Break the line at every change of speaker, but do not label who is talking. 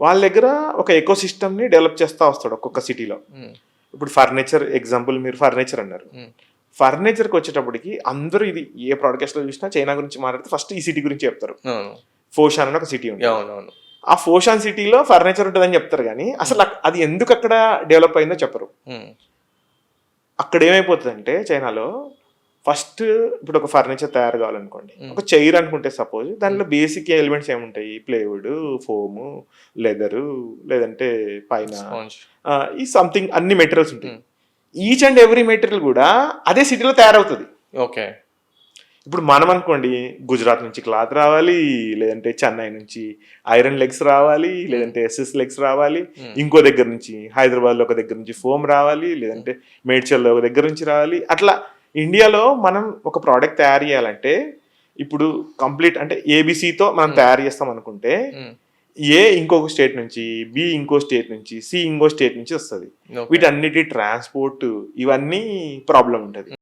వాళ్ళ దగ్గర ఒక ఎకో సిస్టమ్ని డెవలప్ చేస్తూ వస్తాడు ఒక్కొక్క సిటీలో. ఇప్పుడు ఫర్నిచర్ ఎగ్జాంపుల్, మీరు ఫర్నిచర్ అన్నారు. ఫర్నిచర్కి వచ్చేటప్పటికి అందరూ ఇది ఏ బ్రాడ్కాస్ట్లో చూసినా చైనా గురించి మాట్లాడితే ఫస్ట్ ఈ సిటీ గురించి చెప్తారు. ఫోషాన్ అని ఒక సిటీ ఉంది. ఆ ఫోషాన్ సిటీలో ఫర్నిచర్ ఉంటుందని చెప్తారు, కానీ అసలు అది ఎందుకు అక్కడ డెవలప్ అయిందో చెప్పరు. అక్కడ ఏమైపోతుందంటే చైనాలో ఫస్ట్ ఇప్పుడు ఒక ఫర్నిచర్ తయారు కావాలనుకోండి, ఒక చైర్ అనుకుంటే సపోజ్, దానిలో బేసిక్ ఎలిమెంట్స్ ఏముంటాయి? ప్లేవుడ్, ఫోము, లెదరు, లేదంటే పైన ఈ సంథింగ్ అన్ని మెటీరియల్స్ ఉంటాయి. ఈచ్ అండ్ ఎవ్రీ మెటీరియల్ కూడా అదే సిటీలో తయారవుతుంది.
ఓకే.
ఇప్పుడు మనం అనుకోండి, గుజరాత్ నుంచి క్లాత్ రావాలి, లేదంటే చెన్నై నుంచి ఐరన్ లెగ్స్ రావాలి, లేదంటే ఎస్ఎస్ లెగ్స్ రావాలి, ఇంకో దగ్గర నుంచి హైదరాబాద్లో ఒక దగ్గర నుంచి ఫోమ్ రావాలి, లేదంటే మేడ్చల్లో ఒక దగ్గర నుంచి రావాలి. అట్లా ఇండియాలో మనం ఒక ప్రోడక్ట్ తయారు చేయాలంటే ఇప్పుడు కంప్లీట్ అంటే ఏబిసితో మనం తయారు చేస్తాం అనుకుంటే, ఏ ఇంకొక స్టేట్ నుంచి, బి ఇంకో స్టేట్ నుంచి, సి ఇంకో స్టేట్ నుంచి వస్తుంది. వీటన్నిటి ట్రాన్స్పోర్ట్ ఇవన్నీ ప్రాబ్లం ఉంటుంది.